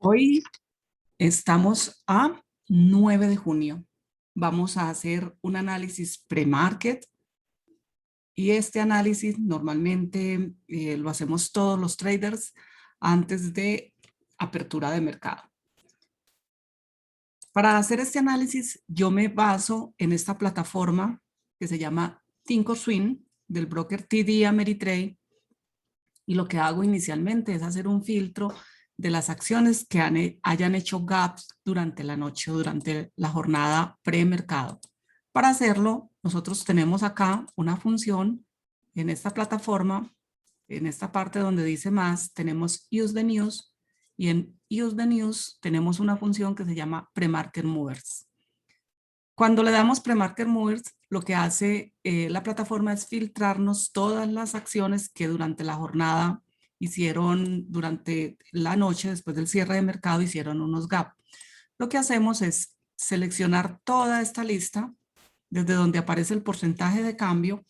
Hoy estamos a 9 de junio. Vamos a hacer un análisis pre-market y este análisis normalmente lo hacemos todos los traders antes de apertura de mercado. Para hacer este análisis yo me baso en esta plataforma que se llama Thinkorswim del broker TD Ameritrade y lo que hago inicialmente es hacer un filtro de las acciones que hayan hecho gaps durante la noche o durante la jornada premercado. Para hacerlo, nosotros tenemos acá una función en esta plataforma, en esta parte donde dice más, tenemos Use the News y en Use the News tenemos una función que se llama Pre-Market Movers. Cuando le damos Pre-Market Movers, lo que hace la plataforma es filtrarnos todas las acciones que durante la jornada hicieron, durante la noche, después del cierre de mercado, hicieron unos gap. Lo que hacemos es seleccionar toda esta lista, desde donde aparece el porcentaje de cambio,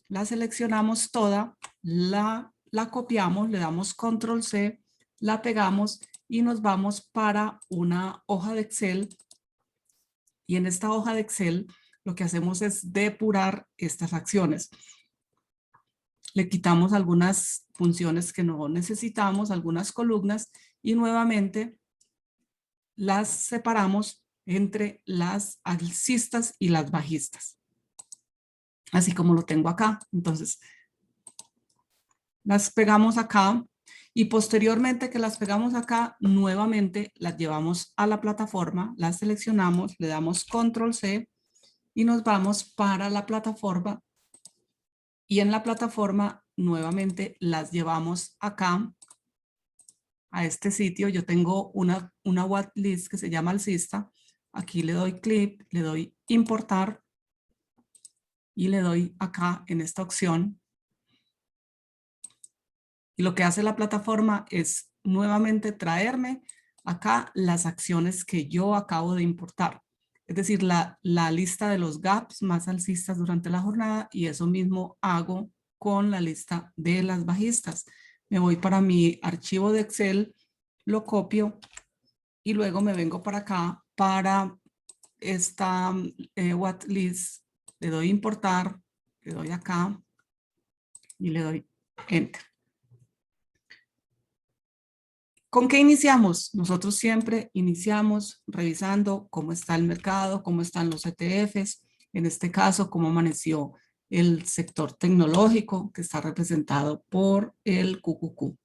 la seleccionamos toda, la copiamos, le damos Control C, la pegamos y nos vamos para una hoja de Excel. Y en esta hoja de Excel lo que hacemos es depurar estas acciones. Le quitamos algunas funciones que no necesitamos, algunas columnas, y nuevamente las separamos entre las alcistas y las bajistas. Así como lo tengo acá. Entonces, las pegamos acá y posteriormente que las pegamos acá, nuevamente las llevamos a la plataforma, las seleccionamos, le damos Control C y nos vamos para la plataforma. Y en la plataforma nuevamente las llevamos acá a este sitio. Yo tengo una whitelist que se llama alcista. Aquí le doy clic, le doy importar y le doy acá en esta opción. Y lo que hace la plataforma es nuevamente traerme acá las acciones que yo acabo de importar. Es decir, la lista de los gaps más alcistas durante la jornada, y eso mismo hago con la lista de las bajistas. Me voy para mi archivo de Excel, lo copio y luego me vengo para acá para esta whitelist, le doy importar, le doy acá y le doy enter. ¿Con qué iniciamos? Nosotros siempre iniciamos revisando cómo está el mercado, cómo están los ETFs, en este caso, cómo amaneció el sector tecnológico que está representado por el QQQ.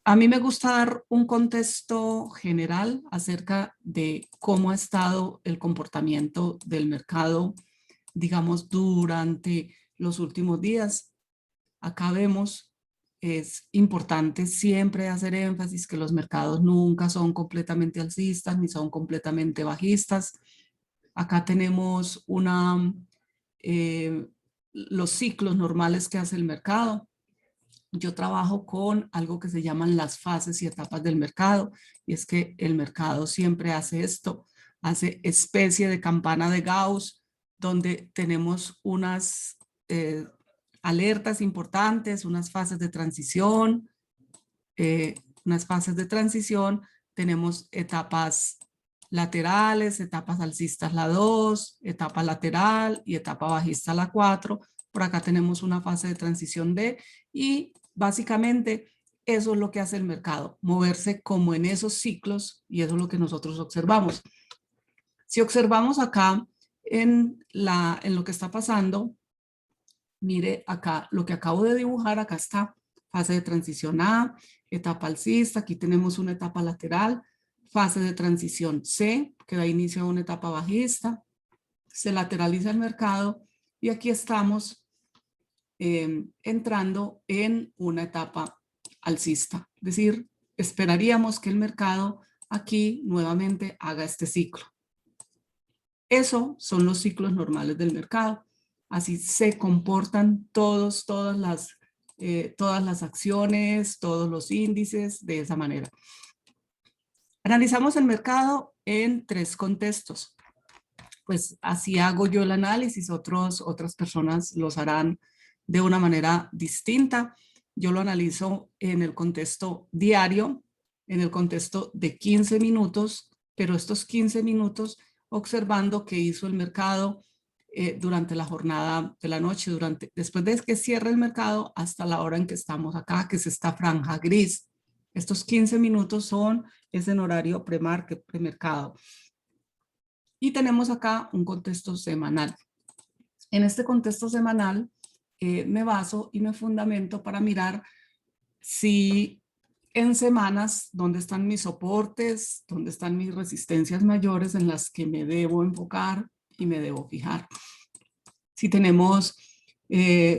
A mí me gusta dar un contexto general acerca de cómo ha estado el comportamiento del mercado, digamos, durante los últimos días. Acá vemos, es importante siempre hacer énfasis que los mercados nunca son completamente alcistas ni son completamente bajistas. Acá tenemos los ciclos normales que hace el mercado. Yo trabajo con algo que se llaman las fases y etapas del mercado, y es que el mercado siempre hace esto, hace especie de campana de Gauss, donde tenemos unas alertas importantes, unas fases de transición, tenemos etapas laterales, etapas alcistas la 2, etapa lateral y etapa bajista la 4. Por acá tenemos una fase de transición D y básicamente eso es lo que hace el mercado, moverse como en esos ciclos, y eso es lo que nosotros observamos. Si observamos acá en lo que está pasando, mire acá, lo que acabo de dibujar, acá está fase de transición A, etapa alcista, aquí tenemos una etapa lateral, fase de transición C, que da inicio a una etapa bajista, se lateraliza el mercado y aquí estamos entrando en una etapa alcista. Es decir, esperaríamos que el mercado aquí nuevamente haga este ciclo. Eso son los ciclos normales del mercado. Así se comportan todas las acciones, todos los índices de esa manera. Analizamos el mercado en 3 contextos. Pues así hago yo el análisis, otras personas los harán de una manera distinta. Yo lo analizo en el contexto diario, en el contexto de 15 minutos, pero estos 15 minutos observando qué hizo el mercado durante la jornada de la noche, después de que cierre el mercado hasta la hora en que estamos acá, que es esta franja gris. Estos 15 minutos es en horario pre-market, premercado. Y tenemos acá un contexto semanal. En este contexto semanal me baso y me fundamento para mirar si en semanas, dónde están mis soportes, dónde están mis resistencias mayores en las que me debo enfocar y me debo fijar. Si tenemos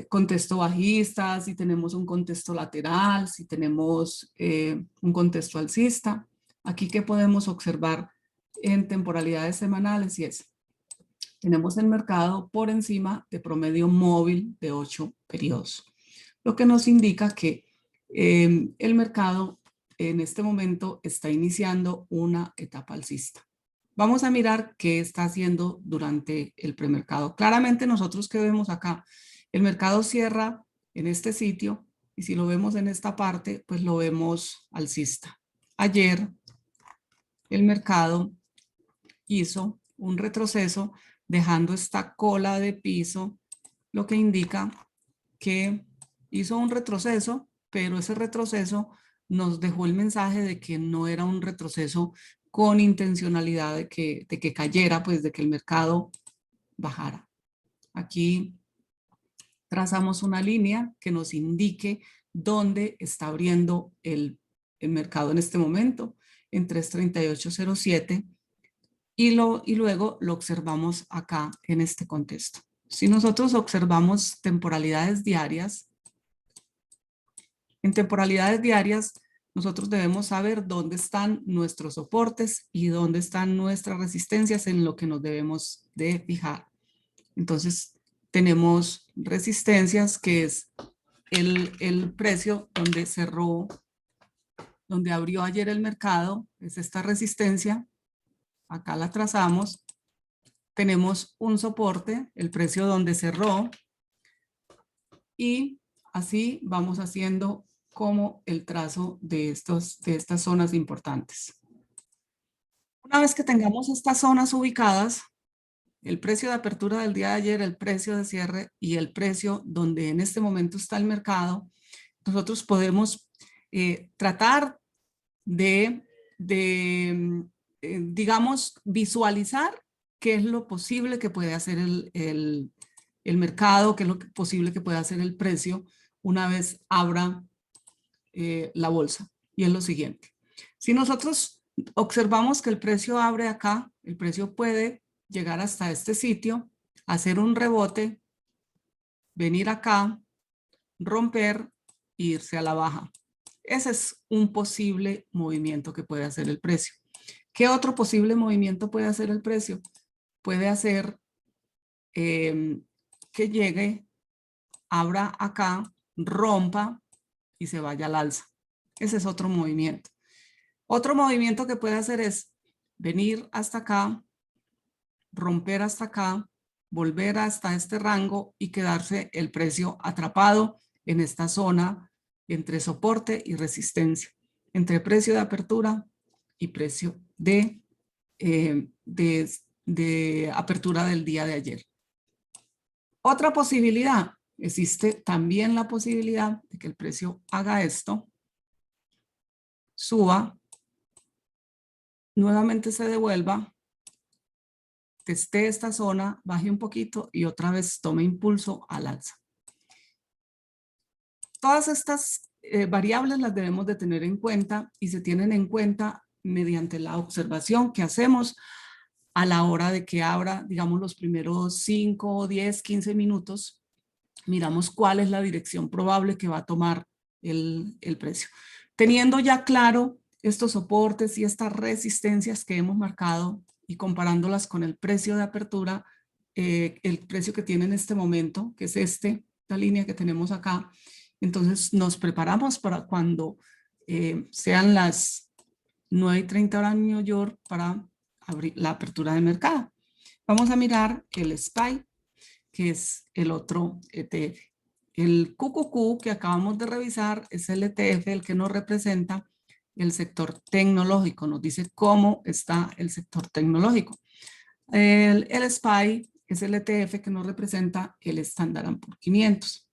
contexto bajista, si tenemos un contexto lateral, si tenemos un contexto alcista. Aquí, ¿qué podemos observar en temporalidades semanales? Y tenemos el mercado por encima de promedio móvil de 8 periodos, lo que nos indica que el mercado en este momento está iniciando una etapa alcista. Vamos a mirar qué está haciendo durante el premercado. Claramente nosotros que vemos acá, el mercado cierra en este sitio y si lo vemos en esta parte, pues lo vemos alcista. Ayer el mercado hizo un retroceso dejando esta cola de piso, lo que indica que hizo un retroceso, pero ese retroceso nos dejó el mensaje de que no era un retroceso con intencionalidad de que cayera, pues de que el mercado bajara. Aquí trazamos una línea que nos indique dónde está abriendo el mercado en este momento, en 338.07, y luego lo observamos acá en este contexto. Si nosotros observamos temporalidades diarias, en temporalidades diarias, nosotros debemos saber dónde están nuestros soportes y dónde están nuestras resistencias en lo que nos debemos de fijar. Entonces, tenemos resistencias, que es el precio donde cerró, donde abrió ayer el mercado, es esta resistencia. Acá la trazamos. Tenemos un soporte, el precio donde cerró, y así vamos haciendo como el trazo de estas zonas importantes. Una vez que tengamos estas zonas ubicadas, el precio de apertura del día de ayer, el precio de cierre y el precio donde en este momento está el mercado, nosotros podemos tratar de digamos, visualizar qué es lo posible que puede hacer el mercado, qué es lo posible que puede hacer el precio una vez abra la bolsa. Y es lo siguiente. Si nosotros observamos que el precio abre acá, el precio puede llegar hasta este sitio, hacer un rebote, venir acá, romper e irse a la baja. Ese es un posible movimiento que puede hacer el precio. ¿Qué otro posible movimiento puede hacer el precio? Puede hacer que llegue, abra acá, rompa y se vaya al alza. Ese es otro movimiento. Otro movimiento que puede hacer es venir hasta acá, romper hasta acá, volver hasta este rango y quedarse el precio atrapado en esta zona entre soporte y resistencia, entre precio de apertura y precio de apertura del día de ayer. Otra posibilidad, existe también la posibilidad de que el precio haga esto, suba, nuevamente se devuelva, teste esta zona, baje un poquito y otra vez tome impulso al alza. Todas estas variables las debemos de tener en cuenta y se tienen en cuenta mediante la observación que hacemos a la hora de que abra, digamos, los primeros 5, 10, 15 minutos, miramos cuál es la dirección probable que va a tomar el precio. Teniendo ya claro estos soportes y estas resistencias que hemos marcado y comparándolas con el precio de apertura, el precio que tiene en este momento, que es esta línea que tenemos acá, entonces nos preparamos para cuando sean las 9:30 hora en New York para abrir la apertura de mercado. Vamos a mirar el SPY, que es el otro ETF. El QQQ que acabamos de revisar es el ETF, el que nos representa el sector tecnológico, nos dice cómo está el sector tecnológico. El SPY es el ETF que nos representa el Standard & Poor's 500.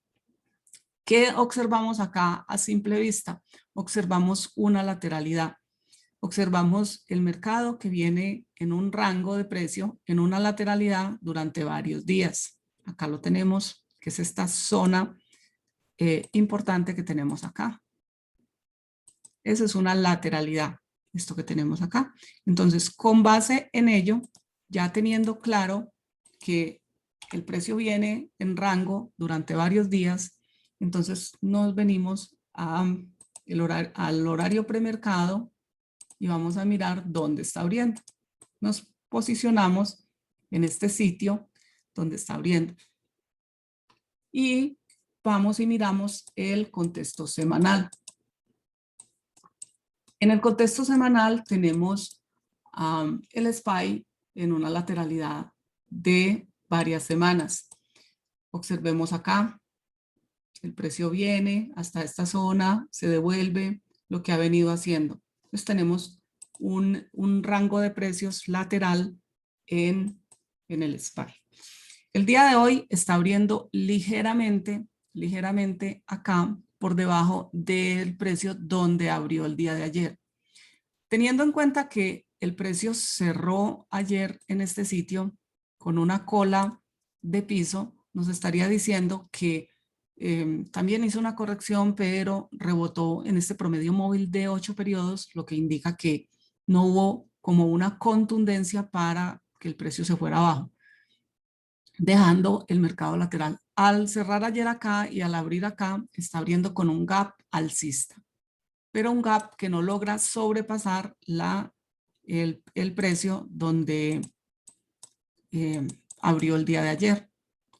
¿Qué observamos acá a simple vista? Observamos una lateralidad. Observamos el mercado que viene en un rango de precio, en una lateralidad durante varios días. Acá lo tenemos, que es esta zona importante que tenemos acá. Esa es una lateralidad, esto que tenemos acá. Entonces, con base en ello, ya teniendo claro que el precio viene en rango durante varios días, entonces nos venimos al horario premercado y vamos a mirar dónde está abriendo. Nos posicionamos en este sitio donde está abriendo. Y vamos y miramos el contexto semanal. En el contexto semanal tenemos el SPY en una lateralidad de varias semanas. Observemos acá, el precio viene hasta esta zona, se devuelve lo que ha venido haciendo. Entonces tenemos un rango de precios lateral en el SPY. El día de hoy está abriendo ligeramente acá por debajo del precio donde abrió el día de ayer. Teniendo en cuenta que el precio cerró ayer en este sitio con una cola de piso, nos estaría diciendo que también hizo una corrección, pero rebotó en este promedio móvil de 8 periodos, lo que indica que no hubo como una contundencia para que el precio se fuera abajo, dejando el mercado lateral. Al cerrar ayer acá y al abrir acá, está abriendo con un gap alcista, pero un gap que no logra sobrepasar el precio donde abrió el día de ayer,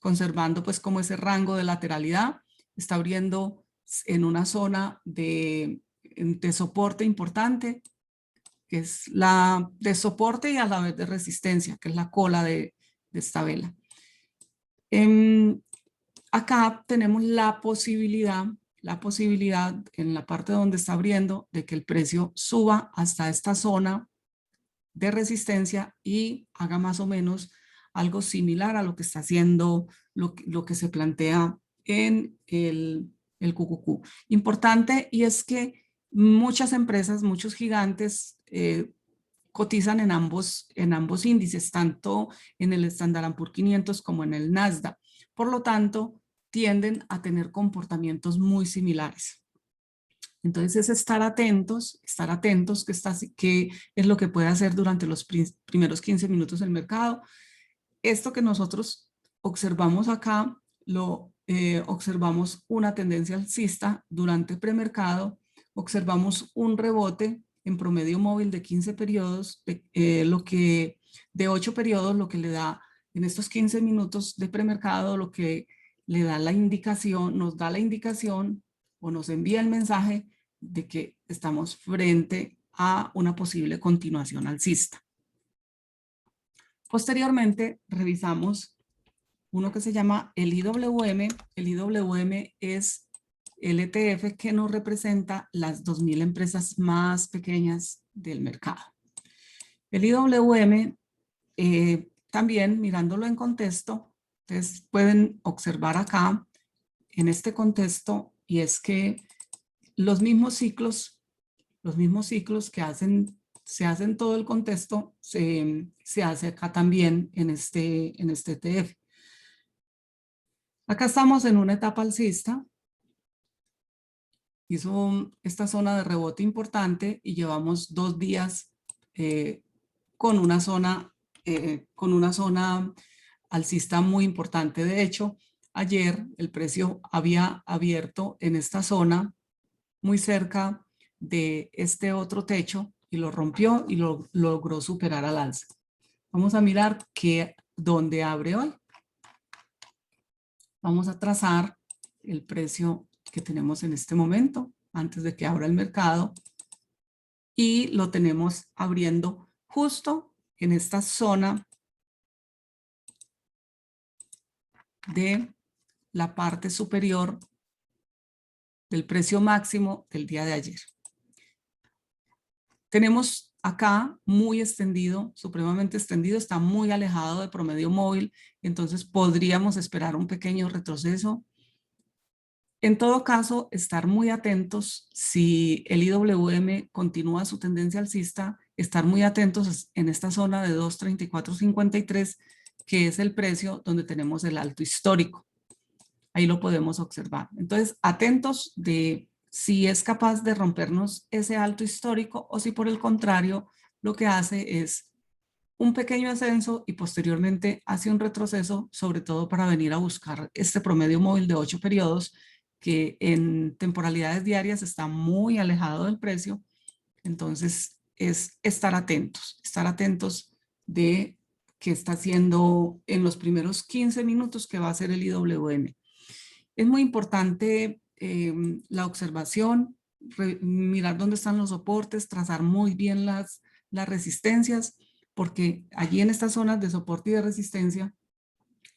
conservando pues como ese rango de lateralidad. Está abriendo en una zona de soporte importante, que es la de soporte y a la vez de resistencia, que es la cola de esta vela. Acá tenemos la posibilidad en la parte donde está abriendo de que el precio suba hasta esta zona de resistencia y haga más o menos algo similar a lo que está haciendo, lo que se plantea en el QQQ. Importante, y es que muchas empresas, muchos gigantes cotizan en ambos índices, tanto en el Standard & Poor's 500 como en el Nasdaq. Por lo tanto, tienden a tener comportamientos muy similares. Entonces es estar atentos, que es lo que puede hacer durante los primeros 15 minutos del mercado. Esto que nosotros observamos acá, observamos una tendencia alcista durante premercado, observamos un rebote en promedio móvil de 15 periodos, de 8 periodos, lo que le da en estos 15 minutos de premercado, lo que le da la indicación, nos da la indicación o nos envía el mensaje de que estamos frente a una posible continuación alcista. Posteriormente revisamos uno que se llama el IWM. El IWM es el ETF que nos representa las 2.000 empresas más pequeñas del mercado. El IWM, también mirándolo en contexto, ustedes pueden observar acá en este contexto, y es que los mismos ciclos que se hacen todo el contexto, se hace acá también en este ETF. Acá estamos en una etapa alcista, hizo esta zona de rebote importante y llevamos 2 días con una zona alcista muy importante. De hecho, ayer el precio había abierto en esta zona muy cerca de este otro techo y lo rompió y lo logró superar al alza. Vamos a mirar dónde abre hoy. Vamos a trazar el precio que tenemos en este momento antes de que abra el mercado y lo tenemos abriendo justo en esta zona de la parte superior del precio máximo del día de ayer. Tenemos acá muy extendido, supremamente extendido, está muy alejado de promedio móvil, entonces podríamos esperar un pequeño retroceso. En todo caso, estar muy atentos si el IWM continúa su tendencia alcista, estar muy atentos en esta zona de 234.53, que es el precio donde tenemos el alto histórico. Ahí lo podemos observar. Entonces, atentos de si es capaz de rompernos ese alto histórico o si por el contrario lo que hace es un pequeño ascenso y posteriormente hace un retroceso, sobre todo para venir a buscar este promedio móvil de 8 periodos que en temporalidades diarias está muy alejado del precio. Entonces es estar atentos de qué está haciendo en los primeros 15 minutos que va a ser el IWM. Es muy importante la observación, mirar dónde están los soportes, trazar muy bien las resistencias, porque allí en estas zonas de soporte y de resistencia,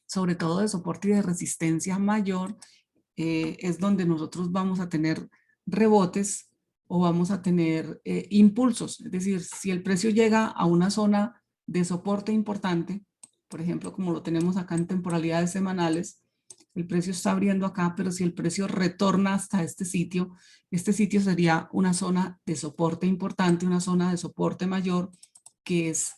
sobre todo de soporte y de resistencia mayor, es donde nosotros vamos a tener rebotes o vamos a tener impulsos. Es decir, si el precio llega a una zona de soporte importante, por ejemplo, como lo tenemos acá en temporalidades semanales, el precio está abriendo acá, pero si el precio retorna hasta este sitio sería una zona de soporte importante, una zona de soporte mayor, que es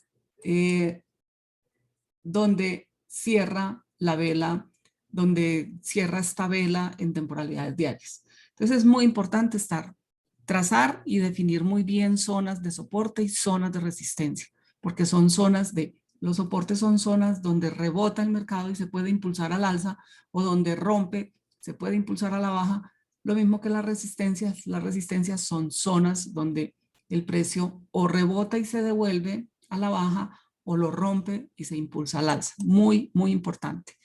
donde cierra la vela, donde cierra esta vela en temporalidades diarias. Entonces es muy importante trazar y definir muy bien zonas de soporte y zonas de resistencia, porque son zonas los soportes son zonas donde rebota el mercado y se puede impulsar al alza, o donde rompe, se puede impulsar a la baja. Lo mismo que las resistencias son zonas donde el precio o rebota y se devuelve a la baja, o lo rompe y se impulsa al alza. Muy, muy importante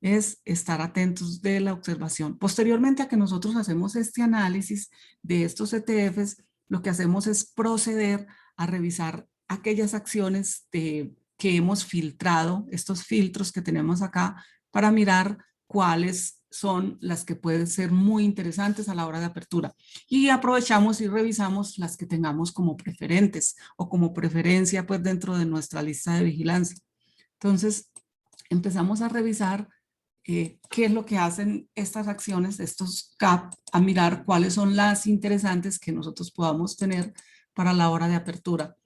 es estar atentos de la observación. Posteriormente a que nosotros hacemos este análisis de estos ETFs, lo que hacemos es proceder a revisar aquellas acciones que hemos filtrado, estos filtros que tenemos acá, para mirar cuáles son las que pueden ser muy interesantes a la hora de apertura. Y aprovechamos y revisamos las que tengamos como preferentes o como preferencia pues dentro de nuestra lista de vigilancia. Entonces empezamos a revisar qué es lo que hacen estas acciones, estos CAP, a mirar cuáles son las interesantes que nosotros podamos tener para la hora de apertura.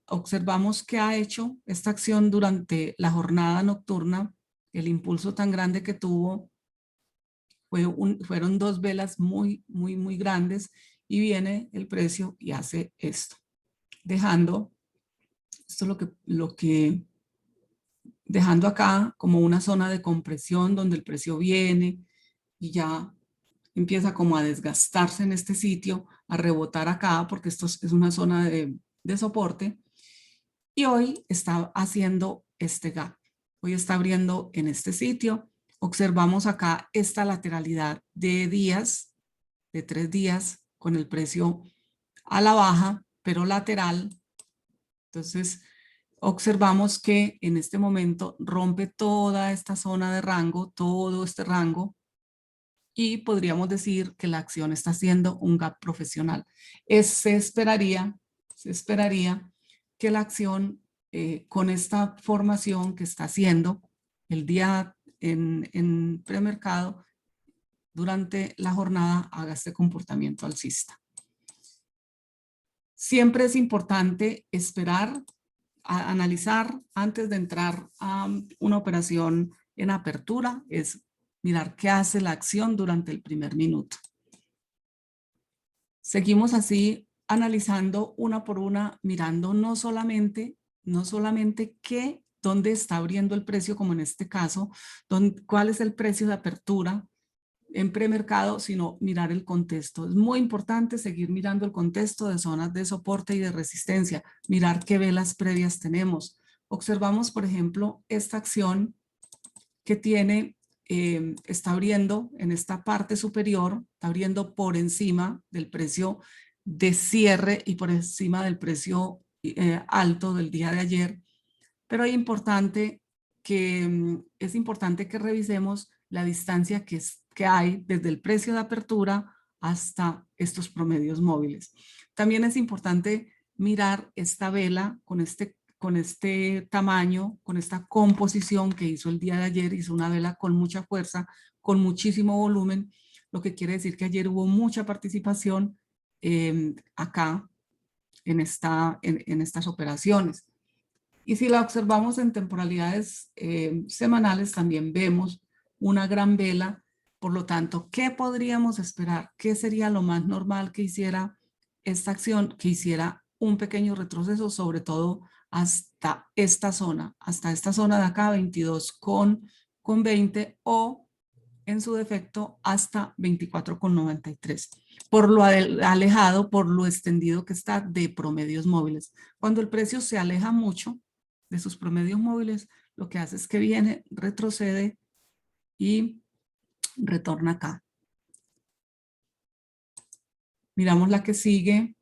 Observamos que ha hecho esta acción durante la jornada nocturna, el impulso tan grande que tuvo, fueron dos velas muy, muy, muy grandes, y viene el precio y hace esto, dejando, esto es dejando acá como una zona de compresión donde el precio viene y ya empieza como a desgastarse en este sitio, a rebotar acá, porque esto es una zona de soporte, y hoy está haciendo este gap. Hoy está abriendo en este sitio. Observamos acá esta lateralidad de días, de 3 días, con el precio a la baja, pero lateral. Entonces, observamos que en este momento rompe toda esta zona de rango, todo este rango, y podríamos decir que la acción está haciendo un gap profesional. Se esperaría que la acción con esta formación que está haciendo el día en premercado, durante la jornada haga este comportamiento alcista. Siempre es importante esperar, analizar antes de entrar a una operación en apertura, es mirar qué hace la acción durante el primer minuto. Seguimos así analizando una por una, mirando no solamente dónde está abriendo el precio, como en este caso, cuál es el precio de apertura en premercado, sino mirar el contexto. Es muy importante seguir mirando el contexto de zonas de soporte y de resistencia, mirar qué velas previas tenemos. Observamos, por ejemplo, esta acción que está abriendo en esta parte superior, está abriendo por encima del precio de cierre y por encima del precio alto del día de ayer, pero es importante que revisemos la distancia que hay desde el precio de apertura hasta estos promedios móviles. También es importante mirar esta vela con este tamaño, con esta composición que hizo el día de ayer. Hizo una vela con mucha fuerza, con muchísimo volumen, lo que quiere decir que ayer hubo mucha participación acá en estas operaciones. Y si la observamos en temporalidades semanales, también vemos una gran vela. Por lo tanto, ¿qué podríamos esperar? ¿Qué sería lo más normal que hiciera esta acción? Que hiciera un pequeño retroceso, sobre todo hasta esta zona de acá, 22,20, o en su defecto hasta 24,93, por lo alejado, por lo extendido que está de promedios móviles. Cuando el precio se aleja mucho de sus promedios móviles, lo que hace es que viene, retrocede y retorna acá. Miramos la que sigue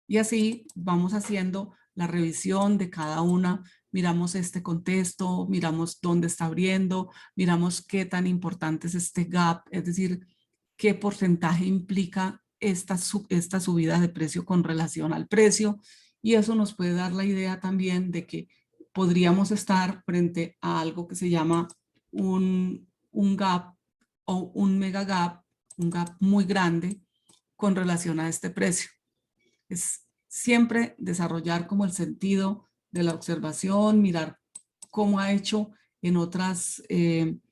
y así vamos haciendo la revisión de cada una. Miramos este contexto, miramos dónde está abriendo, miramos qué tan importante es este gap, es decir, qué porcentaje implica esta subida de precio con relación al precio, y eso nos puede dar la idea también de que podríamos estar frente a algo que se llama un gap o un mega gap, un gap muy grande con relación a este precio. Es siempre desarrollar como el sentido de la observación, mirar cómo ha hecho en otras, en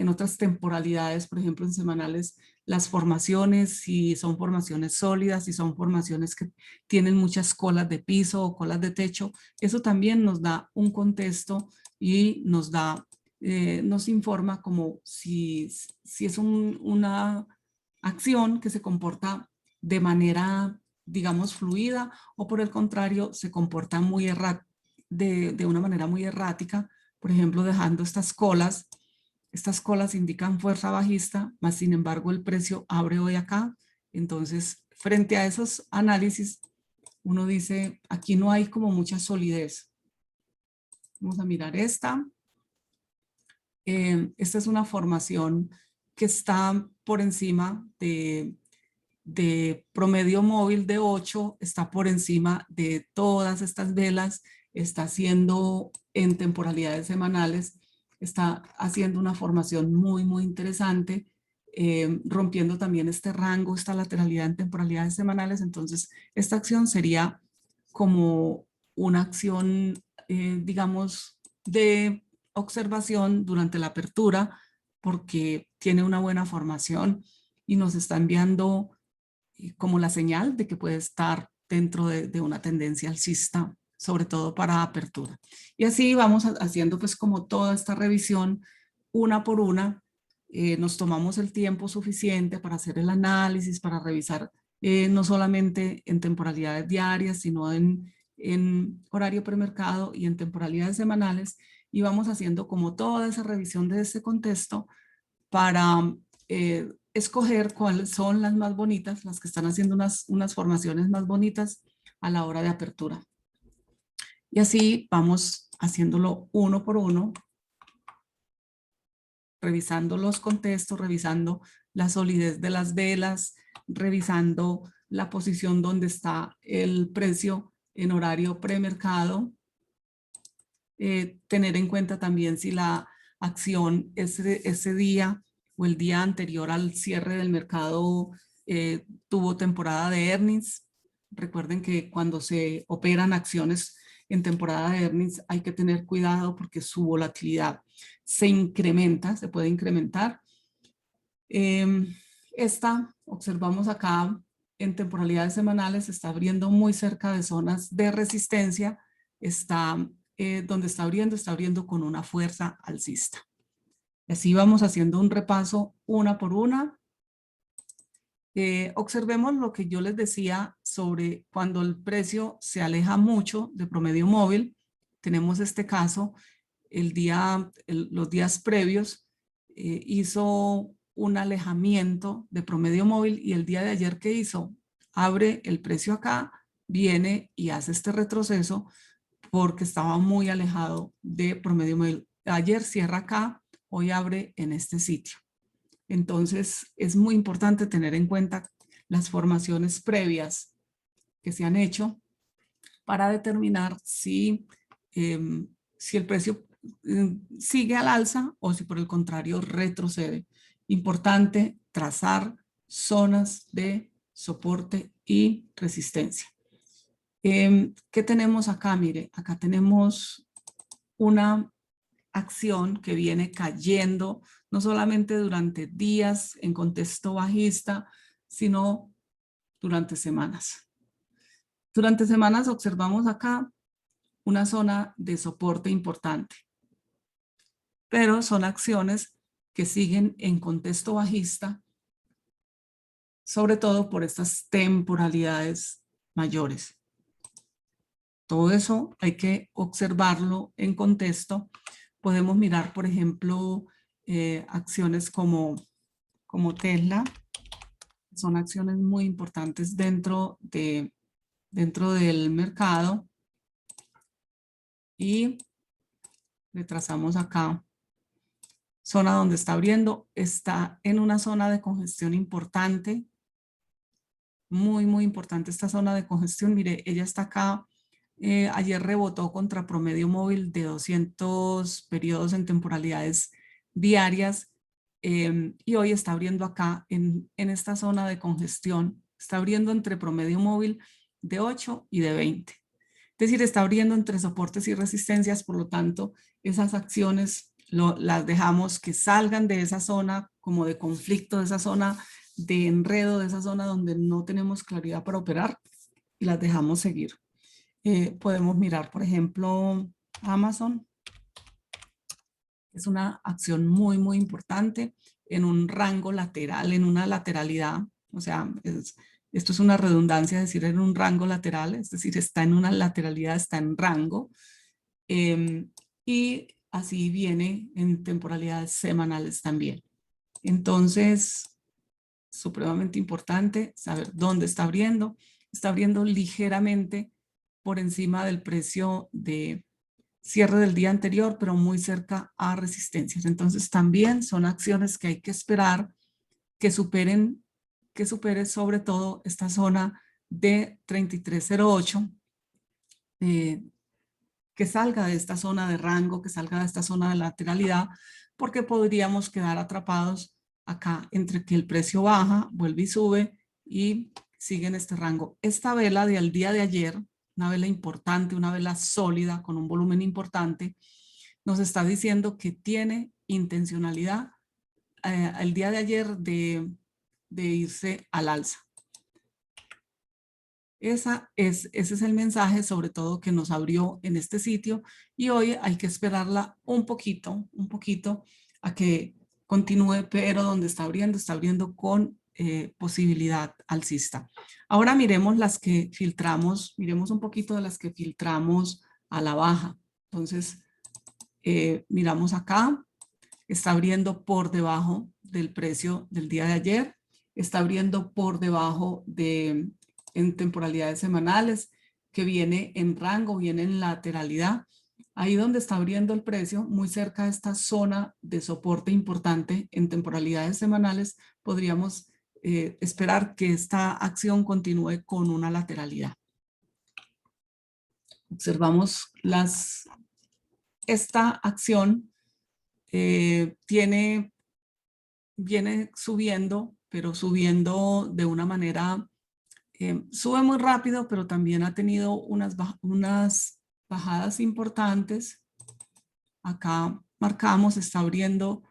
otras temporalidades, por ejemplo en semanales, las formaciones, si son formaciones sólidas, si son formaciones que tienen muchas colas de piso o colas de techo. Eso también nos da un contexto y nos da, nos informa como si es una acción que se comporta de manera, digamos, fluida, o por el contrario se comporta muy de una manera muy errática, por ejemplo dejando estas colas. Estas colas indican fuerza bajista, más sin embargo el precio abre hoy acá. Entonces, frente a esos análisis, uno dice, aquí no hay como mucha solidez. Vamos a mirar esta. Esta es una formación que está por encima de promedio móvil de 8, está por encima de todas estas velas, está haciendo en temporalidades semanales, está haciendo una formación muy, muy interesante, rompiendo también este rango, esta lateralidad en temporalidades semanales. Entonces, esta acción sería como una acción, digamos, de observación durante la apertura, porque tiene una buena formación y nos está enviando como la señal de que puede estar dentro de una tendencia alcista, sobre todo para apertura. Y así vamos haciendo pues como toda esta revisión una por una. Nos tomamos el tiempo suficiente para hacer el análisis, para revisar no solamente en temporalidades diarias, sino en horario premercado y en temporalidades semanales, y vamos haciendo como toda esa revisión de este contexto para escoger cuáles son las más bonitas, las que están haciendo unas formaciones más bonitas a la hora de apertura. Y así vamos haciéndolo uno por uno, revisando los contextos, revisando la solidez de las velas, revisando la posición donde está el precio en horario premercado. Tener en cuenta también si la acción ese día o el día anterior al cierre del mercado tuvo temporada de earnings. Recuerden que cuando se operan acciones en temporada de earnings hay que tener cuidado porque su volatilidad se incrementa, se puede incrementar. Esta, observamos acá en temporalidades semanales, está abriendo muy cerca de zonas de resistencia, está donde está abriendo con una fuerza alcista. Así vamos haciendo un repaso una por una. Observemos lo que yo les decía sobre cuando el precio se aleja mucho de promedio móvil. Tenemos este caso, los días previos hizo un alejamiento de promedio móvil, y el día de ayer, ¿qué hizo? Abre el precio acá, viene y hace este retroceso porque estaba muy alejado de promedio móvil. Ayer cierra acá, hoy abre en este sitio. Entonces es muy importante tener en cuenta las formaciones previas que se han hecho para determinar si, si el precio sigue al alza o si por el contrario retrocede. Importante trazar zonas de soporte y resistencia. ¿Qué tenemos acá? Mire, acá tenemos una acción que viene cayendo no solamente durante días en contexto bajista, sino durante semanas. Durante semanas observamos acá una zona de soporte importante, pero son acciones que siguen en contexto bajista, sobre todo por estas temporalidades mayores. Todo eso hay que observarlo en contexto. Podemos mirar, por ejemplo, acciones como Tesla. Son acciones muy importantes dentro del mercado. Y le trazamos acá. Zona donde está abriendo. Está en una zona de congestión importante. Muy, muy importante esta zona de congestión. Mire, ella está acá. Ayer rebotó contra promedio móvil de 200 periodos en temporalidades diarias y hoy está abriendo acá en esta zona de congestión. Está abriendo entre promedio móvil de 8 y de 20. Es decir, está abriendo entre soportes y resistencias, por lo tanto, esas acciones las dejamos que salgan de esa zona como de conflicto, de esa zona de enredo, de esa zona donde no tenemos claridad para operar y las dejamos seguir. Podemos mirar, por ejemplo, Amazon. Es una acción muy, muy importante en un rango lateral, en una lateralidad. O sea, esto es una redundancia decir en un rango lateral, es decir, está en una lateralidad, está en rango. Y así viene en temporalidades semanales también. Entonces, supremamente importante saber dónde está abriendo. Está abriendo ligeramente por encima del precio de cierre del día anterior, pero muy cerca a resistencias. Entonces también son acciones que hay que esperar que supere sobre todo esta zona de 3308, que salga de esta zona de rango, que salga de esta zona de lateralidad, porque podríamos quedar atrapados acá entre que el precio baja, vuelve y sube y sigue en este rango. Esta vela del día de ayer, una vela importante, una vela sólida con un volumen importante, nos está diciendo que tiene intencionalidad el día de ayer de irse al alza. Ese es el mensaje, sobre todo, que nos abrió en este sitio y hoy hay que esperarla un poquito a que continúe, pero donde está abriendo con posibilidad alcista. Ahora miremos las que filtramos, miremos un poquito de las que filtramos a la baja. Entonces, miramos acá, está abriendo por debajo del precio del día de ayer, está abriendo por debajo en temporalidades semanales, que viene en rango, viene en lateralidad. Ahí donde está abriendo el precio, muy cerca de esta zona de soporte importante en temporalidades semanales, podríamos esperar que esta acción continúe con una lateralidad. Observamos esta acción viene subiendo, pero subiendo de una manera, sube muy rápido, pero también ha tenido unas bajadas importantes. Acá marcamos, está abriendo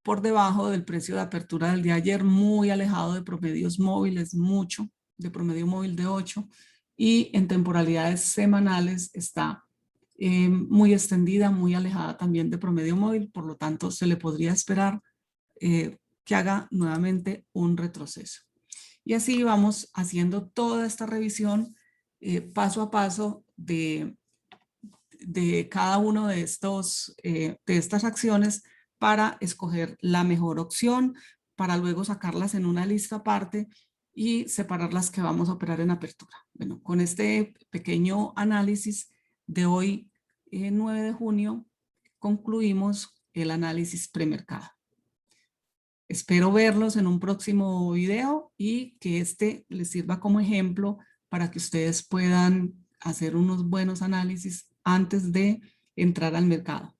por debajo del precio de apertura del día de ayer, muy alejado de promedios móviles, mucho, de promedio móvil de 8, y en temporalidades semanales está muy extendida, muy alejada también de promedio móvil, por lo tanto se le podría esperar que haga nuevamente un retroceso. Y así vamos haciendo toda esta revisión paso a paso de cada uno de estas acciones para escoger la mejor opción, para luego sacarlas en una lista aparte y separar las que vamos a operar en apertura. Bueno, con este pequeño análisis de hoy, 9 de junio, concluimos el análisis premercado. Espero verlos en un próximo video y que este les sirva como ejemplo para que ustedes puedan hacer unos buenos análisis antes de entrar al mercado.